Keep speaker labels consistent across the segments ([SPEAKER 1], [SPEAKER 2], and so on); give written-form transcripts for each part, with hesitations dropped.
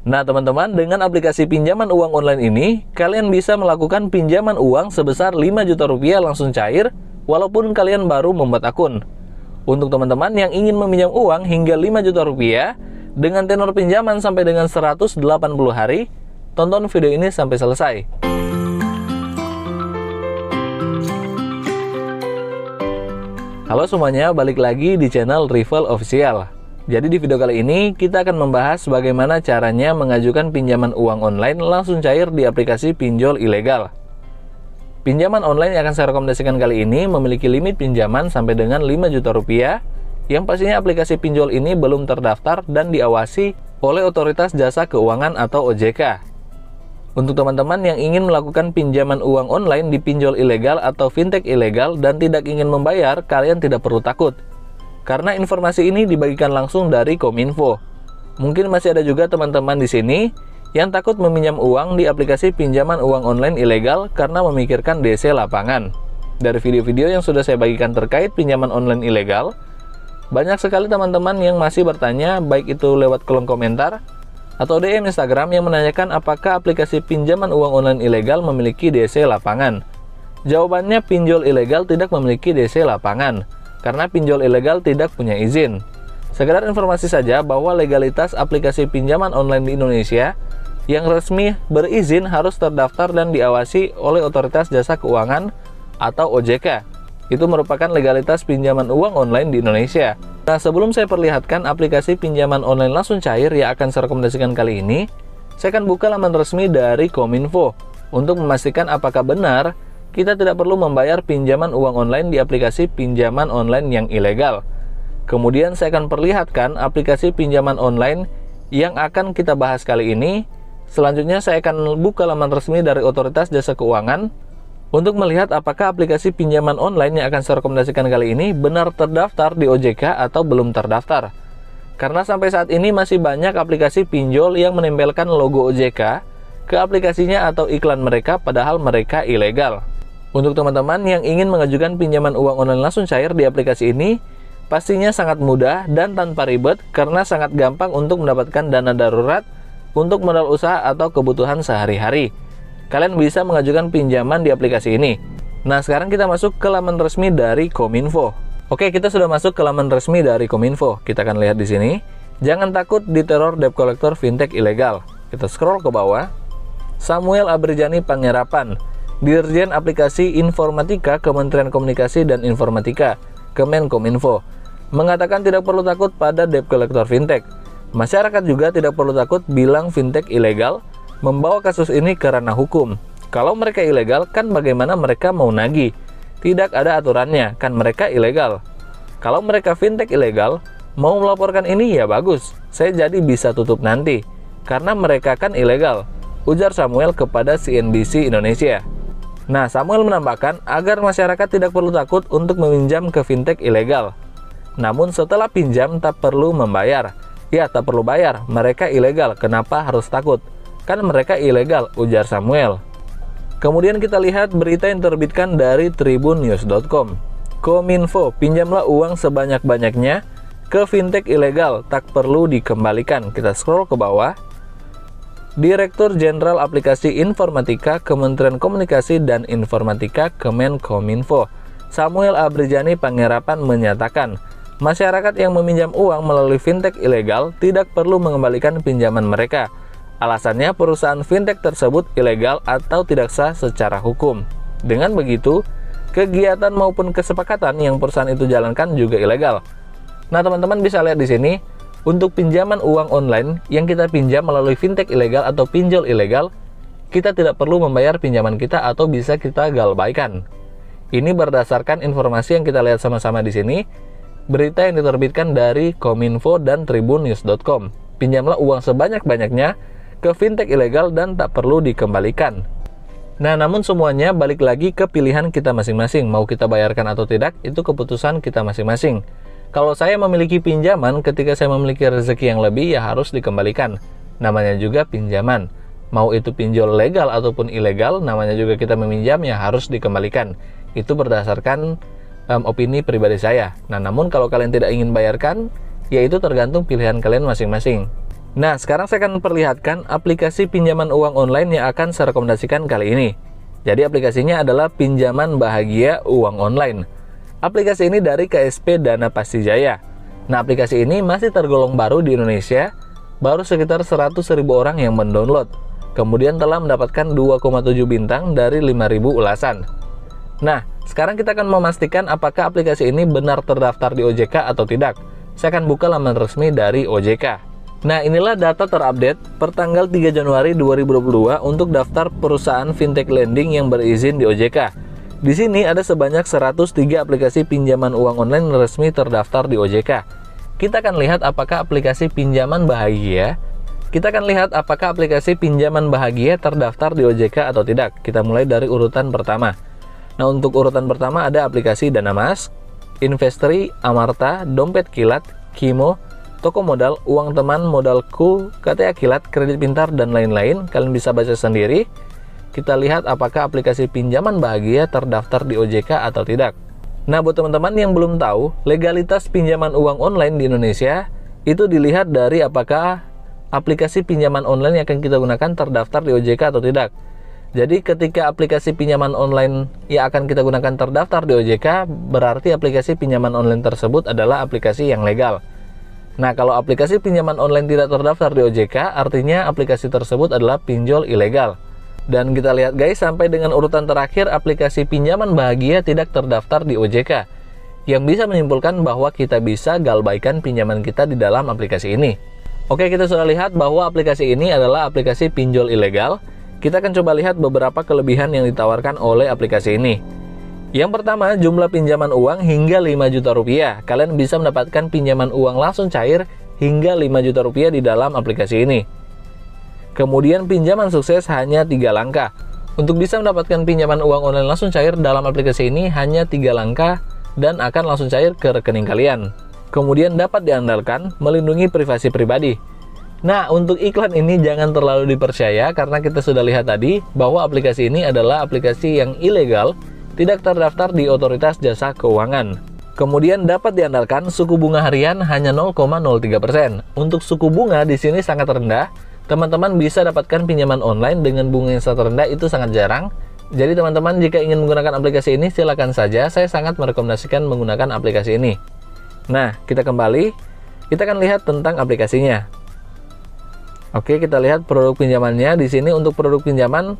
[SPEAKER 1] Nah teman-teman, dengan aplikasi pinjaman uang online ini, kalian bisa melakukan pinjaman uang sebesar 5 juta rupiah langsung cair, walaupun kalian baru membuat akun. Untuk teman-teman yang ingin meminjam uang hingga 5 juta rupiah, dengan tenor pinjaman sampai dengan 180 hari, tonton video ini sampai selesai. Halo semuanya, balik lagi di channel Rival Official. Jadi di video kali ini kita akan membahas bagaimana caranya mengajukan pinjaman uang online langsung cair di aplikasi pinjol ilegal. Pinjaman online yang akan saya rekomendasikan kali ini memiliki limit pinjaman sampai dengan 5 juta rupiah, yang pastinya aplikasi pinjol ini belum terdaftar dan diawasi oleh Otoritas Jasa Keuangan atau OJK. Untuk teman-teman yang ingin melakukan pinjaman uang online di pinjol ilegal atau fintech ilegal dan tidak ingin membayar, kalian tidak perlu takut. Karena informasi ini dibagikan langsung dari Kominfo. Mungkin masih ada juga teman-teman di sini yang takut meminjam uang di aplikasi pinjaman uang online ilegal karena memikirkan DC lapangan. Dari video-video yang sudah saya bagikan terkait pinjaman online ilegal, banyak sekali teman-teman yang masih bertanya, baik itu lewat kolom komentar atau DM Instagram, yang menanyakan apakah aplikasi pinjaman uang online ilegal memiliki DC lapangan. Jawabannya, pinjol ilegal tidak memiliki DC lapangan, karena pinjol ilegal tidak punya izin. Sekedar informasi saja bahwa legalitas aplikasi pinjaman online di Indonesia yang resmi berizin harus terdaftar dan diawasi oleh Otoritas Jasa Keuangan atau OJK. Itu merupakan legalitas pinjaman uang online di Indonesia. Nah, sebelum saya perlihatkan aplikasi pinjaman online langsung cair yang akan saya rekomendasikan kali ini, saya akan buka laman resmi dari Kominfo untuk memastikan apakah benar kita tidak perlu membayar pinjaman uang online di aplikasi pinjaman online yang ilegal. Kemudian saya akan perlihatkan aplikasi pinjaman online yang akan kita bahas kali ini. Selanjutnya saya akan buka laman resmi dari Otoritas Jasa Keuangan untuk melihat apakah aplikasi pinjaman online yang akan saya rekomendasikan kali ini benar terdaftar di OJK atau belum terdaftar. Karena sampai saat ini masih banyak aplikasi pinjol yang menempelkan logo OJK ke aplikasinya atau iklan mereka padahal mereka ilegal. Untuk teman-teman yang ingin mengajukan pinjaman uang online langsung cair di aplikasi ini, pastinya sangat mudah dan tanpa ribet karena sangat gampang untuk mendapatkan dana darurat untuk modal usaha atau kebutuhan sehari-hari. Kalian bisa mengajukan pinjaman di aplikasi ini. Nah, sekarang kita masuk ke laman resmi dari Kominfo. Oke, kita sudah masuk ke laman resmi dari Kominfo. Kita akan lihat di sini. Jangan takut diteror debt collector fintech ilegal. Kita scroll ke bawah. Samuel Abrijani Panggerapan, Dirjen Aplikasi Informatika Kementerian Komunikasi dan Informatika, Kemenkominfo, mengatakan tidak perlu takut pada debt collector fintech. Masyarakat juga tidak perlu takut bilang fintech ilegal, membawa kasus ini ke ranah hukum. Kalau mereka ilegal, kan bagaimana mereka mau nagih? Tidak ada aturannya, kan mereka ilegal. Kalau mereka fintech ilegal, mau melaporkan ini ya bagus, saya jadi bisa tutup nanti, karena mereka kan ilegal, ujar Samuel kepada CNBC Indonesia. Nah, Samuel menambahkan agar masyarakat tidak perlu takut untuk meminjam ke fintech ilegal. Namun setelah pinjam tak perlu membayar. Ya, tak perlu bayar, mereka ilegal, kenapa harus takut? Kan mereka ilegal, ujar Samuel. Kemudian kita lihat berita yang terbitkan dari tribunnews.com. Kominfo, pinjamlah uang sebanyak-banyaknya ke fintech ilegal, tak perlu dikembalikan. Kita scroll ke bawah. Direktur Jenderal Aplikasi Informatika Kementerian Komunikasi dan Informatika Kemenkominfo, Samuel Abrijani Panggerapan menyatakan, masyarakat yang meminjam uang melalui fintech ilegal tidak perlu mengembalikan pinjaman mereka. Alasannya perusahaan fintech tersebut ilegal atau tidak sah secara hukum. Dengan begitu, kegiatan maupun kesepakatan yang perusahaan itu jalankan juga ilegal. Nah, teman-teman bisa lihat di sini. Untuk pinjaman uang online yang kita pinjam melalui fintech ilegal atau pinjol ilegal, kita tidak perlu membayar pinjaman kita atau bisa kita galbaikan. Ini berdasarkan informasi yang kita lihat sama-sama di sini, berita yang diterbitkan dari Kominfo dan tribunnews.com. Pinjamlah uang sebanyak-banyaknya ke fintech ilegal dan tak perlu dikembalikan. Nah, namun semuanya balik lagi ke pilihan kita masing-masing. Mau kita bayarkan atau tidak, itu keputusan kita masing-masing. Kalau saya memiliki pinjaman, ketika saya memiliki rezeki yang lebih, ya harus dikembalikan. Namanya juga pinjaman. Mau itu pinjol legal ataupun ilegal, namanya juga kita meminjam, ya harus dikembalikan. Itu berdasarkan opini pribadi saya. Nah, namun kalau kalian tidak ingin bayarkan, ya itu tergantung pilihan kalian masing-masing. Nah, sekarang saya akan perlihatkan aplikasi pinjaman uang online yang akan saya rekomendasikan kali ini. Jadi aplikasinya adalah Pinjaman Bahagia Uang Online. Aplikasi ini dari KSP Dana Pastijaya. Nah, aplikasi ini masih tergolong baru di Indonesia, baru sekitar 100.000 orang yang mendownload. Kemudian telah mendapatkan 2,7 bintang dari 5.000 ulasan. Nah, sekarang kita akan memastikan apakah aplikasi ini benar terdaftar di OJK atau tidak. Saya akan buka laman resmi dari OJK. Nah, inilah data terupdate per tanggal 3 Januari 2022 untuk daftar perusahaan fintech lending yang berizin di OJK. Di sini ada sebanyak 103 aplikasi pinjaman uang online resmi terdaftar di OJK. Kita akan lihat apakah aplikasi pinjaman bahagia terdaftar di OJK atau tidak. Kita mulai dari urutan pertama. Nah, untuk urutan pertama ada aplikasi Danamas, Investri, Amarta, Dompet Kilat, Kimo, Toko Modal, Uang Teman, Modalku, KTA Kilat, Kredit Pintar, dan lain-lain. Kalian bisa baca sendiri. Kita lihat apakah aplikasi pinjaman bahagia terdaftar di OJK atau tidak. Nah, buat teman-teman yang belum tahu, legalitas pinjaman uang online di Indonesia itu dilihat dari apakah aplikasi pinjaman online yang akan kita gunakan terdaftar di OJK atau tidak. Jadi ketika aplikasi pinjaman online yang akan kita gunakan terdaftar di OJK, berarti aplikasi pinjaman online tersebut adalah aplikasi yang legal. Nah, kalau aplikasi pinjaman online tidak terdaftar di OJK, artinya aplikasi tersebut adalah pinjol ilegal. Dan kita lihat guys, sampai dengan urutan terakhir, aplikasi pinjaman bahagia tidak terdaftar di OJK, yang bisa menyimpulkan bahwa kita bisa galbaikan pinjaman kita di dalam aplikasi ini. Oke, kita sudah lihat bahwa aplikasi ini adalah aplikasi pinjol ilegal. Kita akan coba lihat beberapa kelebihan yang ditawarkan oleh aplikasi ini. Yang pertama, jumlah pinjaman uang hingga 5 juta rupiah. Kalian bisa mendapatkan pinjaman uang langsung cair hingga 5 juta rupiah di dalam aplikasi ini. Kemudian pinjaman sukses hanya 3 langkah. Untuk bisa mendapatkan pinjaman uang online langsung cair dalam aplikasi ini hanya 3 langkah dan akan langsung cair ke rekening kalian. Kemudian dapat diandalkan, melindungi privasi pribadi. Nah, untuk iklan ini jangan terlalu dipercaya karena kita sudah lihat tadi bahwa aplikasi ini adalah aplikasi yang ilegal, tidak terdaftar di Otoritas Jasa Keuangan. Kemudian dapat diandalkan, suku bunga harian hanya 0,03%. Untuk suku bunga di sini sangat rendah. Teman-teman bisa dapatkan pinjaman online dengan bunga yang sangat rendah, itu sangat jarang. Jadi teman-teman jika ingin menggunakan aplikasi ini silakan saja. Saya sangat merekomendasikan menggunakan aplikasi ini. Nah, kita kembali. Kita akan lihat tentang aplikasinya. Oke, kita lihat produk pinjamannya. Di sini untuk produk pinjaman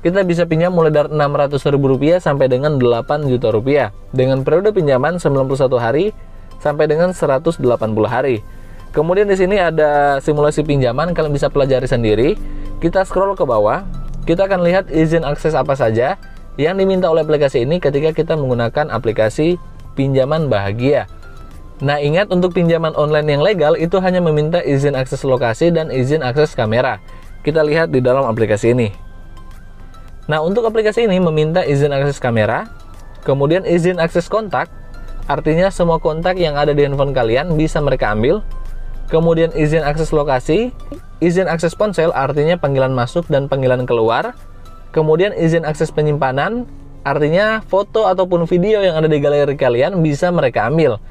[SPEAKER 1] kita bisa pinjam mulai dari Rp600.000 sampai dengan Rp8 juta dengan periode pinjaman 91 hari sampai dengan 180 hari. Kemudian di sini ada simulasi pinjaman, kalian bisa pelajari sendiri. Kita scroll ke bawah, kita akan lihat izin akses apa saja yang diminta oleh aplikasi ini ketika kita menggunakan aplikasi pinjaman bahagia. Nah, ingat untuk pinjaman online yang legal itu hanya meminta izin akses lokasi dan izin akses kamera. Kita lihat di dalam aplikasi ini. Nah, untuk aplikasi ini meminta izin akses kamera, kemudian izin akses kontak, artinya semua kontak yang ada di handphone kalian bisa mereka ambil. Kemudian izin akses lokasi, izin akses ponsel, artinya panggilan masuk dan panggilan keluar. Kemudian izin akses penyimpanan, artinya foto ataupun video yang ada di galeri kalian bisa mereka ambil.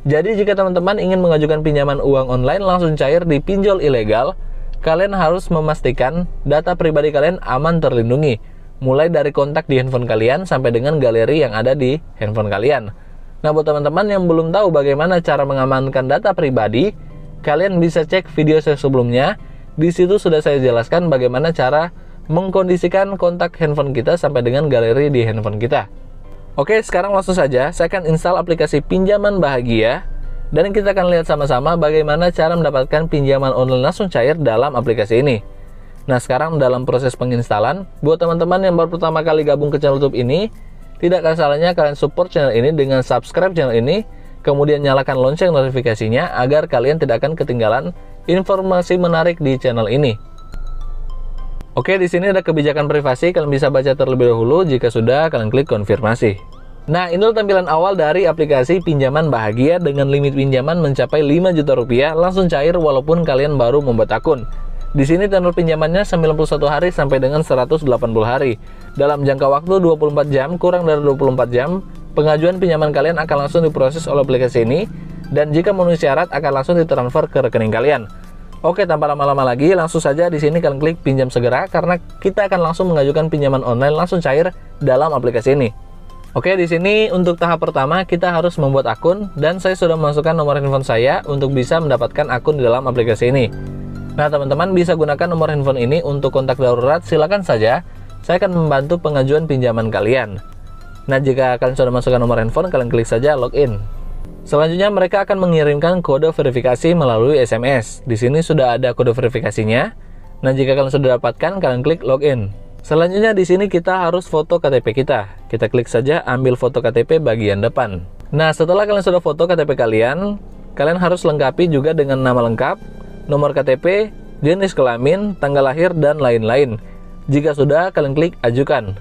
[SPEAKER 1] Jadi jika teman-teman ingin mengajukan pinjaman uang online langsung cair di pinjol ilegal, kalian harus memastikan data pribadi kalian aman terlindungi. Mulai dari kontak di handphone kalian sampai dengan galeri yang ada di handphone kalian. Nah, buat teman-teman yang belum tahu bagaimana cara mengamankan data pribadi, kalian bisa cek video saya sebelumnya. Di situ sudah saya jelaskan bagaimana cara mengkondisikan kontak handphone kita sampai dengan galeri di handphone kita. Oke, sekarang langsung saja saya akan install aplikasi Pinjaman Bahagia dan kita akan lihat sama-sama bagaimana cara mendapatkan pinjaman online langsung cair dalam aplikasi ini. Nah, sekarang dalam proses penginstalan, buat teman-teman yang baru pertama kali gabung ke channel YouTube ini, tidak akan salahnya kalian support channel ini dengan subscribe channel ini, kemudian nyalakan lonceng notifikasinya agar kalian tidak akan ketinggalan informasi menarik di channel ini. Oke, di sini ada kebijakan privasi, kalian bisa baca terlebih dahulu. Jika sudah, kalian klik konfirmasi. Nah, inilah tampilan awal dari aplikasi Pinjaman Bahagia dengan limit pinjaman mencapai 5 juta rupiah langsung cair walaupun kalian baru membuat akun. Di sini tenor pinjamannya 91 hari sampai dengan 180 hari. Dalam jangka waktu 24 jam, kurang dari 24 jam, pengajuan pinjaman kalian akan langsung diproses oleh aplikasi ini, dan jika memenuhi syarat akan langsung ditransfer ke rekening kalian. Oke, tanpa lama-lama lagi, langsung saja di sini kalian klik pinjam segera karena kita akan langsung mengajukan pinjaman online langsung cair dalam aplikasi ini. Oke, di sini untuk tahap pertama kita harus membuat akun dan saya sudah memasukkan nomor handphone saya untuk bisa mendapatkan akun di dalam aplikasi ini. Nah, teman-teman bisa gunakan nomor handphone ini untuk kontak darurat, silakan saja. Saya akan membantu pengajuan pinjaman kalian. Nah, jika kalian sudah masukkan nomor handphone, kalian klik saja login. Selanjutnya mereka akan mengirimkan kode verifikasi melalui SMS. Di sini sudah ada kode verifikasinya. Nah, jika kalian sudah dapatkan, kalian klik login. Selanjutnya di sini kita harus foto KTP kita. Kita klik saja ambil foto KTP bagian depan. Nah, setelah kalian sudah foto KTP kalian harus lengkapi juga dengan nama lengkap, nomor KTP, jenis kelamin, tanggal lahir, dan lain-lain. Jika sudah, kalian klik ajukan.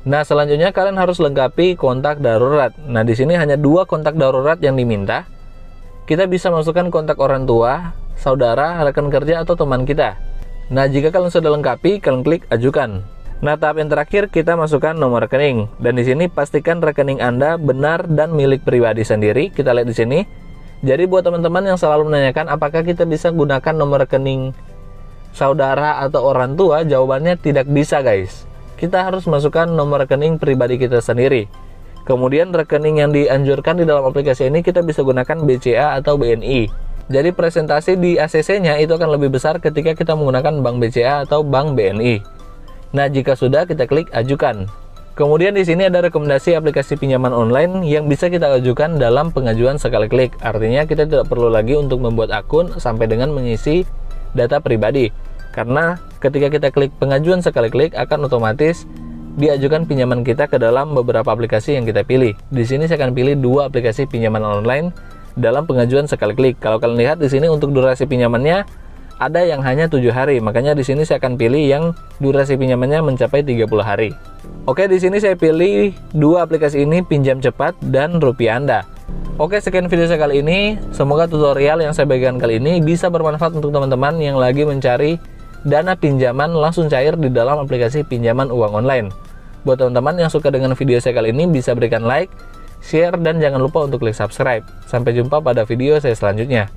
[SPEAKER 1] Nah, selanjutnya kalian harus lengkapi kontak darurat. Nah, di sini hanya 2 kontak darurat yang diminta. Kita bisa masukkan kontak orang tua, saudara, rekan kerja, atau teman kita. Nah, jika kalian sudah lengkapi, kalian klik ajukan. Nah, tahap yang terakhir kita masukkan nomor rekening. Dan di sini pastikan rekening Anda benar dan milik pribadi sendiri. Kita lihat di sini. Jadi buat teman-teman yang selalu menanyakan apakah kita bisa gunakan nomor rekening saudara atau orang tua, jawabannya tidak bisa, guys. Kita harus masukkan nomor rekening pribadi kita sendiri. Kemudian rekening yang dianjurkan di dalam aplikasi ini kita bisa gunakan BCA atau BNI. Jadi presentasi di ACC-nya itu akan lebih besar ketika kita menggunakan bank BCA atau bank BNI. Nah, jika sudah, kita klik ajukan. Kemudian di sini ada rekomendasi aplikasi pinjaman online yang bisa kita ajukan dalam pengajuan sekali klik. Artinya kita tidak perlu lagi untuk membuat akun sampai dengan mengisi data pribadi. Karena ketika kita klik pengajuan sekali klik akan otomatis diajukan pinjaman kita ke dalam beberapa aplikasi yang kita pilih. Di sini saya akan pilih 2 aplikasi pinjaman online dalam pengajuan sekali klik. Kalau kalian lihat di sini untuk durasi pinjamannya ada yang hanya 7 hari. Makanya di sini saya akan pilih yang durasi pinjamannya mencapai 30 hari. Oke, di sini saya pilih 2 aplikasi ini, pinjam cepat dan Rupiah Anda. Oke, sekian video saya kali ini. Semoga tutorial yang saya bagikan kali ini bisa bermanfaat untuk teman-teman yang lagi mencari dana pinjaman langsung cair di dalam aplikasi pinjaman uang online. Buat teman-teman yang suka dengan video saya kali ini bisa berikan like, share, dan jangan lupa untuk klik subscribe. Sampai jumpa pada video saya selanjutnya.